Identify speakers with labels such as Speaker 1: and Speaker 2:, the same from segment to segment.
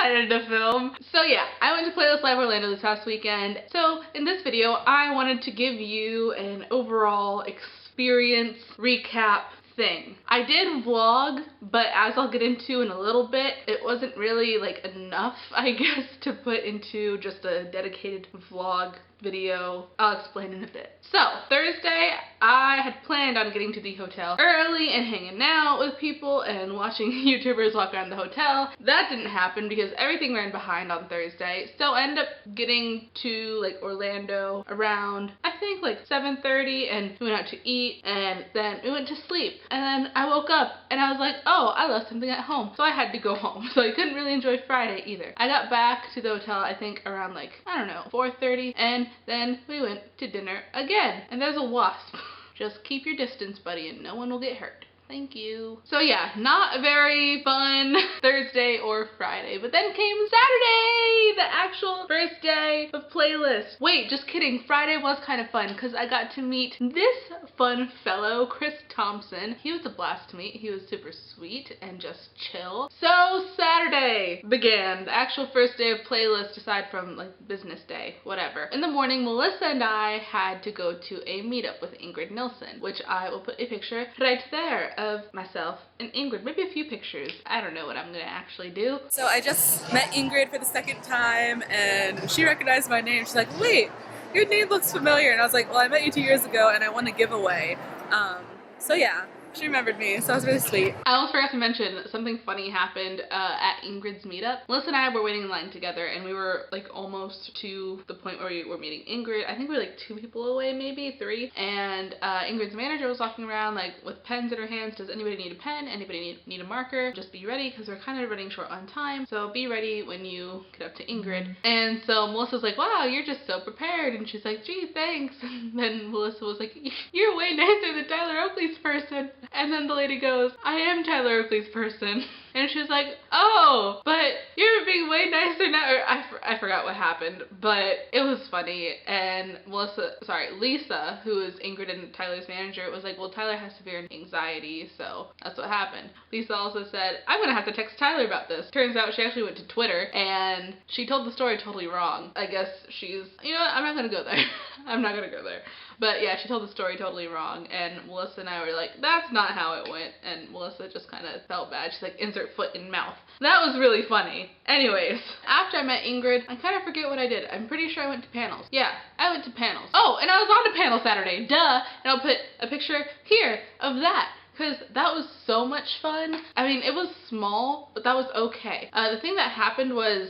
Speaker 1: decided to film. So yeah, I went to Playlist Live Orlando this past weekend. So in this video, I wanted to give you an overall experience recap thing. I did vlog, but as I'll get into in a little bit, it wasn't really like enough, I guess, to put into just a dedicated vlog video. I'll explain in a bit. So Thursday, I had planned on getting to the hotel early and hanging out with people and watching YouTubers walk around the hotel. That didn't happen because everything ran behind on Thursday. So I ended up getting to like Orlando around, I think like 7:30, and we went out to eat and then we went to sleep. And then I woke up and I was like, oh, I left something at home. So I had to go home. So I couldn't really enjoy Friday either. I got back to the hotel, I think around like, I don't know, 4:30, and then we went to dinner again. And there's a wasp. Just keep your distance, buddy, and no one will get hurt. Thank you. So yeah, not a very fun Thursday or Friday, but then came Saturday, the actual first day of Playlist. Wait, just kidding. Friday was kind of fun because I got to meet this fun fellow, Chris Thompson. He was a blast to meet. He was super sweet and just chill. So Saturday began, the actual first day of Playlist aside from like business day, whatever. In the morning, Melissa and I had to go to a meetup with Ingrid Nilsson, which I will put a picture right there of myself and Ingrid, maybe a few pictures. I don't know what I'm gonna actually do.
Speaker 2: So I just met Ingrid for the second time and she recognized my name. She's like, wait, your name looks familiar. And I was like, well, I met you 2 years ago and I won a giveaway. So yeah, she remembered me, so that was really sweet.
Speaker 1: I almost forgot to mention something funny happened at Ingrid's meetup. Melissa and I were waiting in line together and we were like almost to the point where we were meeting Ingrid. I think we were like 2 people away, maybe 3. And Ingrid's manager was walking around like with pens in her hands. Does anybody need a pen? Anybody need a marker? Just be ready because we're kind of running short on time. So be ready when you get up to Ingrid. And so Melissa's like, wow, you're just so prepared. And she's like, gee, thanks. And then Melissa was like, you're way nicer than Tyler Oakley's person. And then the lady goes, I am Tyler Oakley's person. And she's like, oh, but you're being way nicer now. Or I forgot what happened, but it was funny. And Lisa, who is Ingrid and Tyler's manager, was like, well, Tyler has severe anxiety, so that's what happened. Lisa also said, I'm gonna have to text Tyler about this. Turns out she actually went to Twitter and she told the story totally wrong. I guess she's, you know what, I'm not gonna go there. I'm not gonna go there. But yeah, she told the story totally wrong, and Melissa and I were like, that's not how it went, and Melissa just kind of felt bad. She's like, insert foot in mouth. That was really funny. Anyways, after I met Ingrid, I kind of forget what I did. I'm pretty sure I went to panels. Yeah, I went to panels. Oh, and I was on a panel Saturday, duh, and I'll put a picture here of that, because that was so much fun. I mean, it was small, but that was okay. The thing that happened was,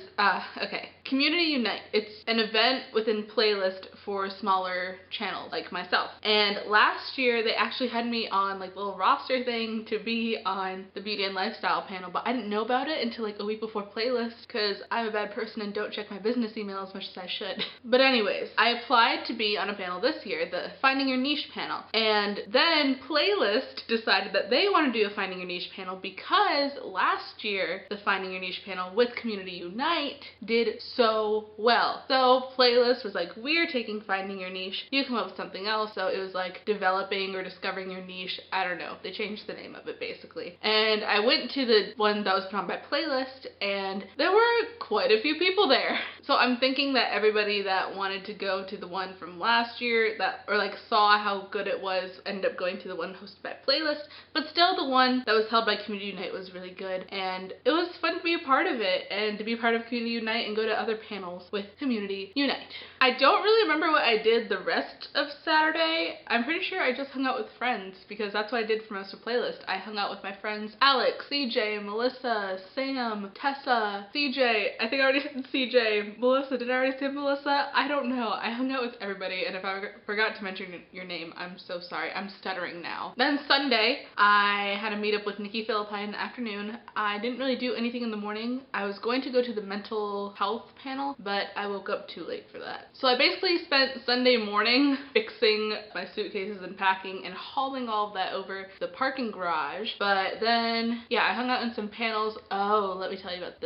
Speaker 1: okay, Community Unite. It's an event within Playlist for smaller channels like myself. And last year, they actually had me on like a little roster thing to be on the beauty and lifestyle panel, but I didn't know about it until like a week before Playlist because I'm a bad person and don't check my business email as much as I should. But anyways, I applied to be on a panel this year, the Finding Your Niche panel. And then Playlist decided that they want to do a Finding Your Niche panel because last year the Finding Your Niche panel with Community Unite did so well. So Playlist was like, we're taking Finding Your Niche, you come up with something else. So it was like developing or discovering your niche. I don't know, they changed the name of it basically. And I went to the one that was put on by Playlist and there were quite a few people there. So I'm thinking that everybody that wanted to go to the one from last year that or like saw how good it was ended up going to the one hosted by Playlist. But still, the one that was held by Community Unite was really good, and it was fun to be a part of it and to be a part of Community Unite and go to other panels with Community Unite. I don't really remember what I did the rest of Saturday. I'm pretty sure I just hung out with friends because that's what I did for most of Playlist. I hung out with my friends Alex, CJ, Melissa, Sam, Tessa, CJ. I think I already said CJ. Melissa, did I already say Melissa? I don't know. I hung out with everybody, and if I forgot to mention your name, I'm so sorry. I'm stuttering now. Then Sunday, I had a meetup with Nicki Philip in the afternoon. I didn't really do anything in the morning. I was going to go to the mental health panel, but I woke up too late for that. So I basically spent Sunday morning fixing my suitcases and packing and hauling all of that over the parking garage. But then, yeah, I hung out in some panels. Oh, let me tell you about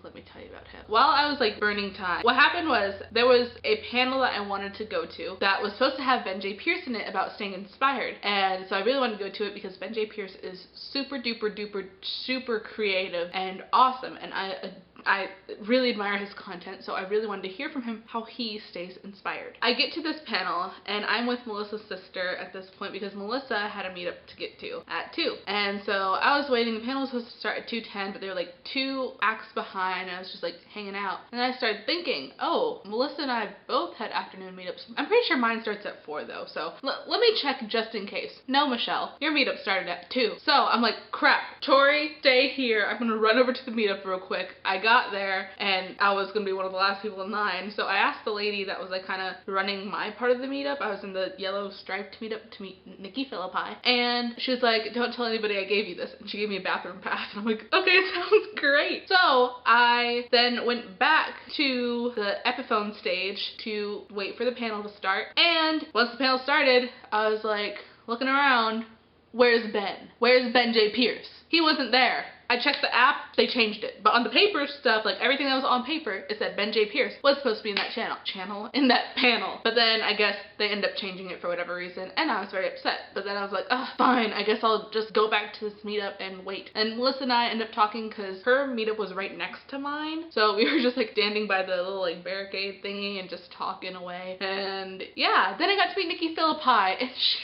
Speaker 1: let me me tell you about him. While I was like burning time, what happened was there was a panel that I wanted to go to that was supposed to have Ben J. Pierce in it about staying inspired. And so I really wanted to go to it because Ben J. Pierce is super duper duper super creative and awesome. And I really admire his content, so I really wanted to hear from him how he stays inspired. I get to this panel, and I'm with Melissa's sister at this point because Melissa had a meetup to get to at 2. And so I was waiting. The panel was supposed to start at 2:10, but they were like 2 acts behind, and I was just like hanging out. And then I started thinking, oh, Melissa and I both had afternoon meetups. I'm pretty sure mine starts at 4 though, so let me check just in case. No, Michelle, your meetup started at 2. So I'm like, crap, Tori, stay here. I'm gonna run over to the meetup real quick. I got there, and I was gonna be one of the last people in line, so I asked the lady that was like kind of running my part of the meetup. I was in the yellow striped meetup to meet Nicki Philip, and she was like, don't tell anybody I gave you this, and she gave me a bathroom pass, and I'm like, okay, sounds great. So I then went back to the Epiphone stage to wait for the panel to start, and once the panel started, I was like looking around, where's Ben? Where's Ben J. Pierce? He wasn't there. I checked the app, they changed it. But on the paper stuff, like everything that was on paper, it said Ben J. Pierce was supposed to be in that in that panel. But then I guess they ended up changing it for whatever reason, and I was very upset. But then I was like, oh, fine, I guess I'll just go back to this meetup and wait. And Melissa and I ended up talking because her meetup was right next to mine. So we were just like standing by the little like barricade thingy and just talking away. And yeah, then I got to meet Nicki Philip, and she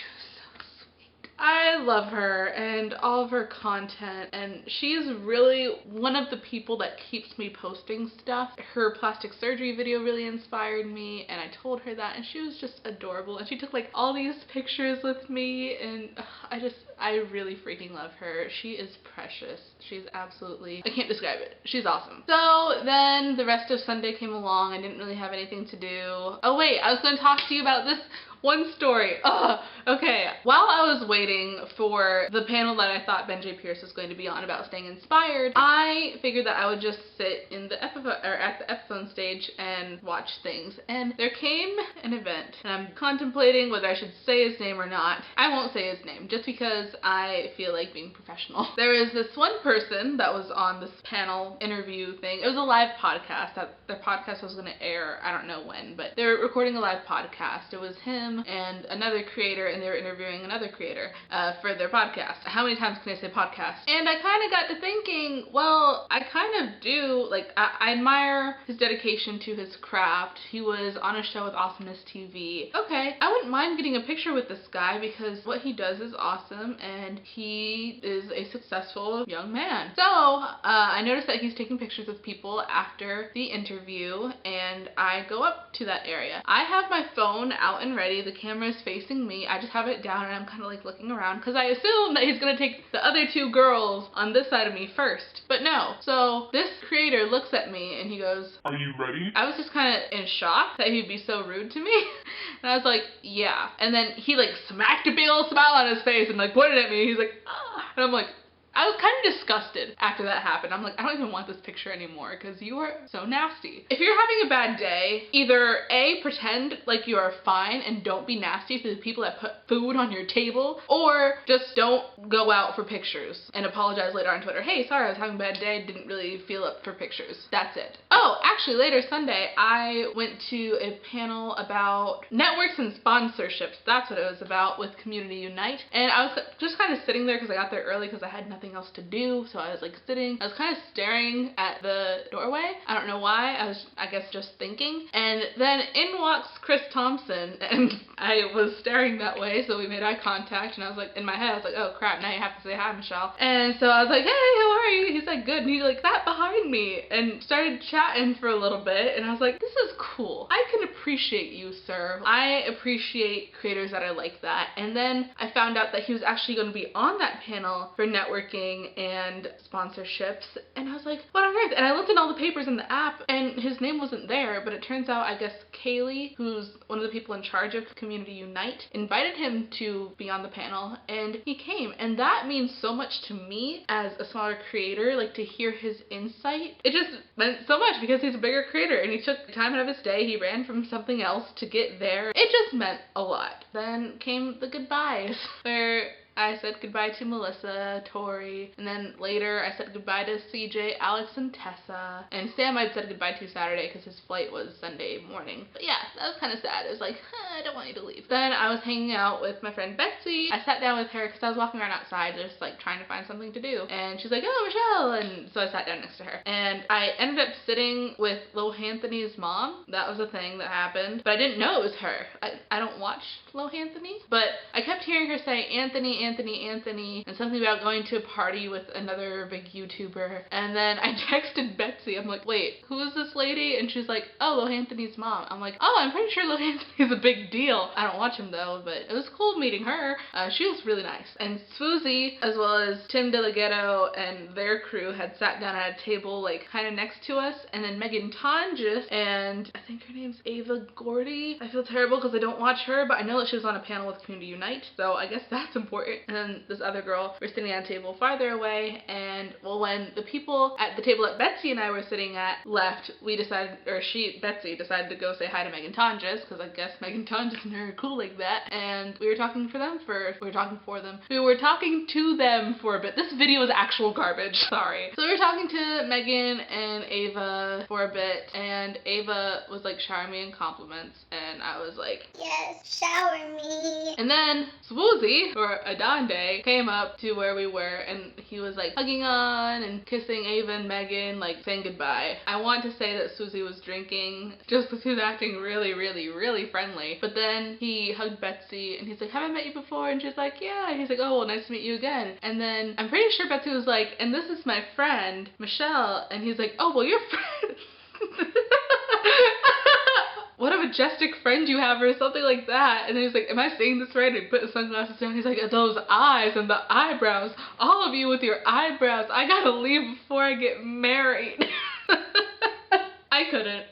Speaker 1: I love her and all of her content, and she's really one of the people that keeps me posting stuff. Her plastic surgery video really inspired me, and I told her that, and she was just adorable, and she took like all these pictures with me, and I really freaking love her. She is precious. She's absolutely, I can't describe it. She's awesome. So then the rest of Sunday came along. I didn't really have anything to do. Oh wait, I was going to talk to you about this one story. Okay. While I was waiting for the panel that I thought Ben J. Pierce was going to be on about staying inspired, I figured that I would just sit in the at the Epiphone stage and watch things. And there came an event, and I'm contemplating whether I should say his name or not. I won't say his name just because I feel like being professional. There was this one person that was on this panel interview thing. It was a live podcast. Their podcast was going to air, I don't know when, but they were recording a live podcast. It was him and another creator, and they were interviewing another creator for their podcast. How many times can I say podcast? And I kind of got to thinking, well, I kind of do, like, I admire his dedication to his craft. He was on a show with Awesomeness TV. Okay, I wouldn't mind getting a picture with this guy because what he does is awesome, and he is a successful young man. So I noticed that he's taking pictures with people after the interview, and I go up to that area. I have my phone out and ready. The camera is facing me. I just have it down, and I'm kind of like looking around because I assume that he's gonna take the other 2 girls on this side of me first. But no. So this creator looks at me and he goes, "Are you ready?" I was just kind of in shock that he'd be so rude to me. And I was like, yeah. And then he like smacked a big old smile on his face and like pointed at me. He's like, ah. And I'm like, I was kind of disgusted after that happened. I'm like, I don't even want this picture anymore because you are so nasty. If you're having a bad day, either A, pretend like you are fine and don't be nasty to the people that put food on your table, or just don't go out for pictures and apologize later on Twitter. Hey, sorry, I was having a bad day, didn't really feel up for pictures. That's it. Oh, actually later Sunday, I went to a panel about networks and sponsorships. That's what it was about with Community Unite. And I was just kind of sitting there because I got there early because I had nothing else to do, so I was like sitting. I was kind of staring at the doorway. I don't know why. I guess just thinking. And then in walks Chris Thompson, and I was staring that way, so we made eye contact, and I was like, in my head, I was like, oh crap, now you have to say hi, Michelle. And so I was like, hey, how are you? He's like, good. And he like sat behind me and started chatting for a little bit, and I was like, this is cool. I can appreciate you, sir. I appreciate creators that are like that. And then I found out that he was actually going to be on that panel for networking and sponsorships, and I was like, what on earth? And I looked at all the papers in the app, and his name wasn't there, but it turns out, I guess Kaylee, who's one of the people in charge of Community Unite, invited him to be on the panel, and he came, and that means so much to me as a smaller creator, like to hear his insight. It just meant so much because he's a bigger creator, and he took time out of his day, he ran from something else to get there. It just meant a lot. Then came the goodbyes, where I said goodbye to Melissa, Tori, and then later I said goodbye to CJ, Alex, and Tessa. And Sam I'd said goodbye to Saturday because his flight was Sunday morning. But yeah, that was kind of sad. It was like, I don't want you to leave. Then I was hanging out with my friend Betsy. I sat down with her because I was walking around outside just like trying to find something to do. And she's like, oh, Michelle. And so I sat down next to her. And I ended up sitting with Lohanthony's mom. That was a thing that happened. But I didn't know it was her. I don't watch Lohanthony. But I kept hearing her say Anthony, Anthony, Anthony, and something about going to a party with another big YouTuber. And then I texted Betsy. I'm like, wait, who is this lady? And she's like, oh, Lohanthony's mom. I'm like, oh, I'm pretty sure Lohanthony's a big deal. I don't watch him though, but it was cool meeting her. She was really nice. And Swoozie, as well as Tim DeLaGhetto and their crew had sat down at a table like kind of next to us. And then Megan Tonjes and I think her name's Ava Gordy. I feel terrible because I don't watch her, but I know that she was on a panel with Community Unite, so I guess that's important. And then this other girl were sitting at a table farther away, and well, when the people at the table that Betsy and I were sitting at left, Betsy decided to go say hi to Megan Tonjes, because I guess Megan Tonjes and her are cool like that, and we were talking to them for a bit. This video is actual garbage, sorry. So we were talking to Megan and Ava for a bit, and Ava was like showering me in compliments, and I was like, yes, shower me. And then Swoozie, or Aaaannd, came up to where we were, and he was like hugging on and kissing Ava and Megan, like saying goodbye. I want to say that Swoozie was drinking just because he was acting really, really, really friendly. But then he hugged Betsy and he's like, have I met you before? And she's like, yeah. And he's like, oh, well, nice to meet you again. And then I'm pretty sure Betsy was like, and this is my friend, Michelle. And he's like, oh, well, you're friends. What a majestic friend you have, or something like that. And then he's like, am I saying this right? And he put his sunglasses down. He's like, those eyes and the eyebrows, all of you with your eyebrows, I gotta leave before I get married. I couldn't.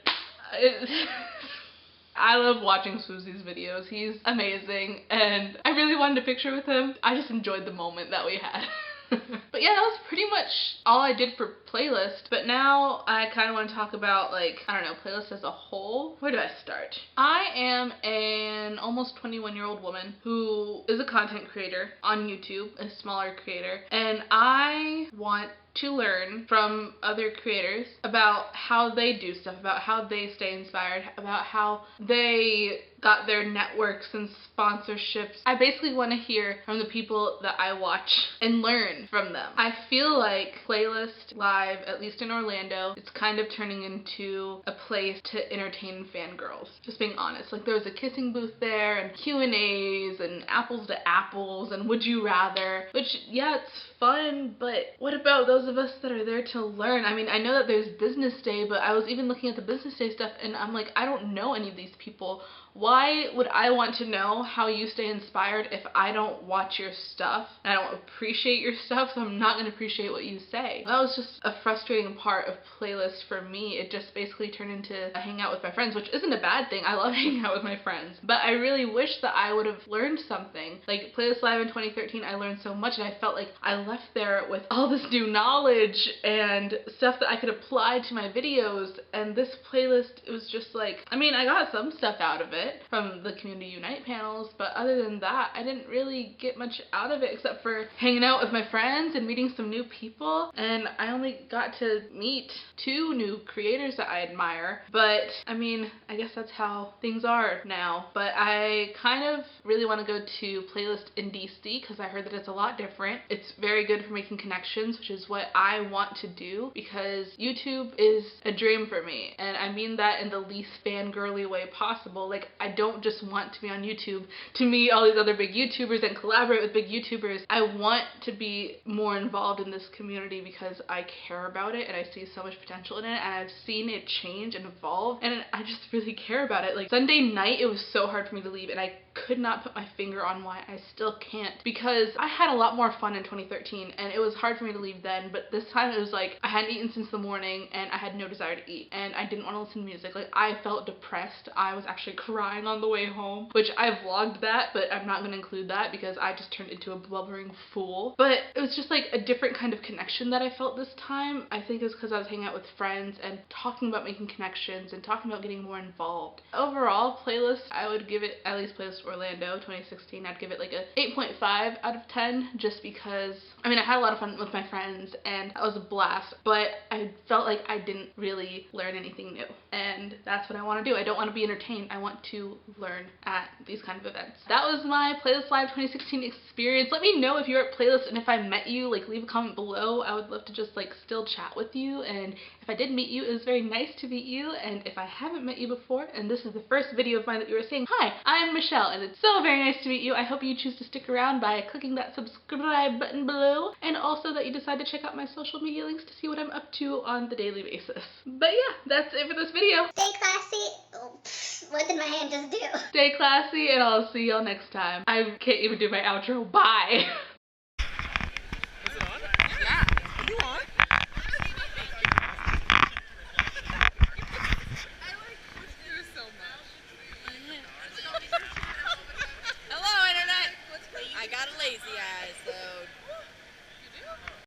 Speaker 1: I love watching Swoozie's videos. He's amazing, and I really wanted a picture with him. I just enjoyed the moment that we had. But yeah, that was pretty much all I did for playlist. But now I kind of want to talk about, like, I don't know, playlist as a whole. Where do I start? I am an almost 21-year-old woman who is a content creator on YouTube, a smaller creator, and I want to learn from other creators about how they do stuff, about how they stay inspired, about how they got their networks and sponsorships. I basically want to hear from the people that I watch and learn from them. I feel like Playlist Live, at least in Orlando, it's kind of turning into a place to entertain fangirls. Just being honest. Like, there was a kissing booth there, and Q&As, and apples to apples, and would you rather, which, yeah, it's fun, but what about those of us that are there to learn? I mean, I know that there's Business Day, but I was even looking at the Business Day stuff, and I'm like, I don't know any of these people. Why would I want to know how you stay inspired if I don't watch your stuff and I don't appreciate your stuff, so I'm not going to appreciate what you say? That was just a frustrating part of Playlist for me. It just basically turned into a hangout with my friends, which isn't a bad thing. I love hanging out with my friends. But I really wish that I would have learned something. Like, Playlist Live in 2013, I learned so much, and I felt like I left there with all this new knowledge and stuff that I could apply to my videos, and this playlist, it was just like, I mean, I got some stuff out of it from the Community Unite panels, but other than that, I didn't really get much out of it except for hanging out with my friends and meeting some new people, and I only got to meet 2 new creators that I admire, but I mean, I guess that's how things are now. But I kind of really want to go to Playlist in DC because I heard that it's a lot different. It's very good for making connections, which is what I want to do, because YouTube is a dream for me, and I mean that in the least fangirly way possible. Like, I don't just want to be on YouTube to meet all these other big YouTubers and collaborate with big YouTubers. I want to be more involved in this community because I care about it and I see so much potential in it, and I've seen it change and evolve, and I just really care about it. Like, Sunday night, it was so hard for me to leave, and I could not put my finger on why I still can't, because I had a lot more fun in 2013 and it was hard for me to leave then, but this time it was like I hadn't eaten since the morning and I had no desire to eat, and I didn't want to listen to music. Like, I felt depressed. I was actually crying on the way home, which I vlogged that, but I'm not going to include that because I just turned into a blubbering fool. But it was just like a different kind of connection that I felt this time. I think it was because I was hanging out with friends and talking about making connections and talking about getting more involved. Overall, Playlist, I would give it, at least Playlist Orlando 2016, I'd give it like a 8.5 out of 10, just because, I mean, I had a lot of fun with my friends and that was a blast, but I felt like I didn't really learn anything new, and that's what I want to do. I don't want to be entertained. I want to learn at these kind of events. That was my Playlist Live 2016 experience. Let me know if you're at Playlist, and if I met you, like, leave a comment below. I would love to just like still chat with you, and if I did meet you, it was very nice to meet you. And if I haven't met you before and this is the first video of mine that you were saying, hi, I'm Michelle, and it's so very nice to meet you. I hope you choose to stick around by clicking that subscribe button below, and also that you decide to check out my social media links to see what I'm up to on the daily basis. But yeah, that's it for this video.
Speaker 3: Stay classy. Oh, what did my hand just do?
Speaker 1: Stay classy, and I'll see y'all next time. I can't even do my outro. Bye.